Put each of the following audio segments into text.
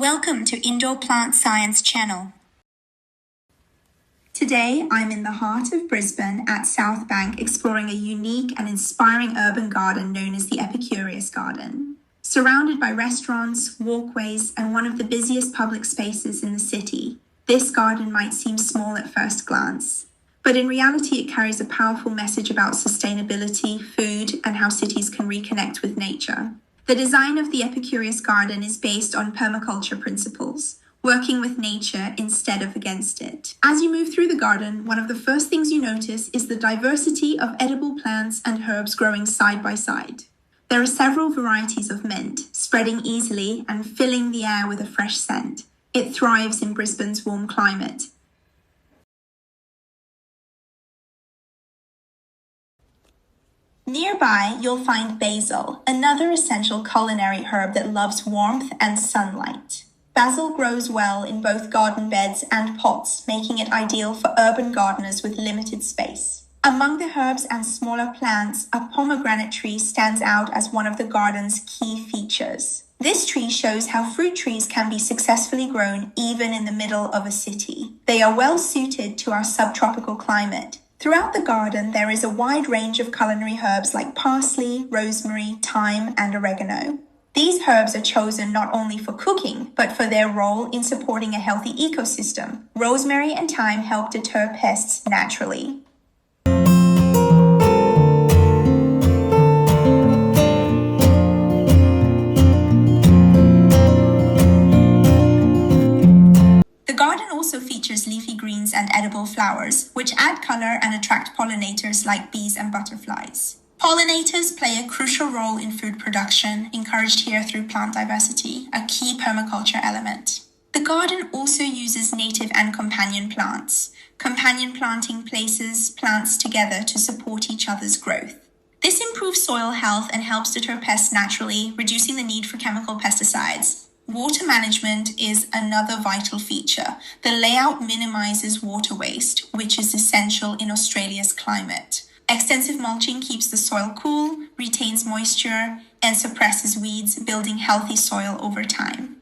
Welcome to Indoor Plant Science Channel. Today, I'm in the heart of Brisbane at South Bank exploring a unique and inspiring urban garden known as the Epicurious Garden. Surrounded by restaurants, walkways, and one of the busiest public spaces in the city, this garden might seem small at first glance. But in reality, it carries a powerful message about sustainability, food, and how cities can reconnect with nature. The design of the Epicurious Garden is based on permaculture principles, working with nature instead of against it. As you move through the garden, one of the first things you notice is the diversity of edible plants and herbs growing side by side. There are several varieties of mint, spreading easily and filling the air with a fresh scent. It thrives in Brisbane's warm climate. Nearby, you'll find basil, another essential culinary herb that loves warmth and sunlight. Basil grows well in both garden beds and pots, making it ideal for urban gardeners with limited space. Among the herbs and smaller plants, a pomegranate tree stands out as one of the garden's key features. This tree shows how fruit trees can be successfully grown even in the middle of a city. They are well suited to our subtropical climate. Throughout the garden, there is a wide range of culinary herbs like parsley, rosemary, thyme, and oregano. These herbs are chosen not only for cooking, but for their role in supporting a healthy ecosystem. Rosemary and thyme help deter pests naturally. The garden also features leafy greens and edible flowers, which add color and attract pollinators like bees and butterflies. Pollinators play a crucial role in food production, encouraged here through plant diversity, a key permaculture element. The garden also uses native and companion plants. Companion planting places plants together to support each other's growth. This improves soil health and helps deter pests naturally, reducing the need for chemical pesticides. Water management is another vital feature. The layout minimizes water waste, which is essential in Australia's climate. Extensive mulching keeps the soil cool, retains moisture, and suppresses weeds, building healthy soil over time.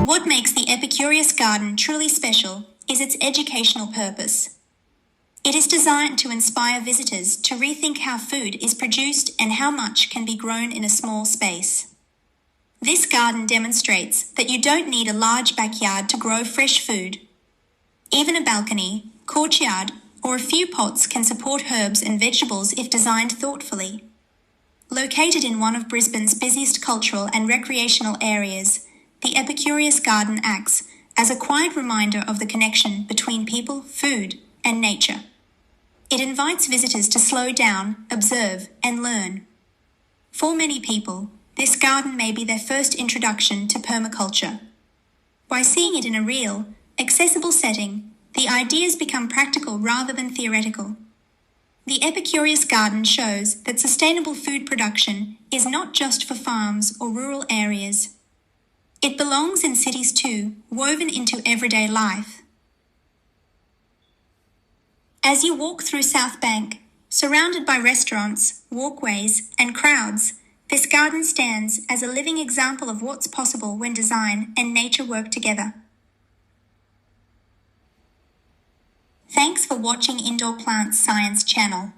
What makes the Epicurious Garden truly special is its educational purpose. It is designed to inspire visitors to rethink how food is produced and how much can be grown in a small space. This garden demonstrates that you don't need a large backyard to grow fresh food. Even a balcony, courtyard, or a few pots can support herbs and vegetables if designed thoughtfully. Located in one of Brisbane's busiest cultural and recreational areas, the Epicurious Garden acts as a quiet reminder of the connection between people, food, and nature. It invites visitors to slow down, observe, and learn. For many people, this garden may be their first introduction to permaculture. By seeing it in a real, accessible setting, the ideas become practical rather than theoretical. The Epicurious Garden shows that sustainable food production is not just for farms or rural areas. It belongs in cities too, woven into everyday life. As you walk through South Bank, surrounded by restaurants, walkways, and crowds, this garden stands as a living example of what's possible when design and nature work together. Thanks for watching Indoor Plant Science Channel.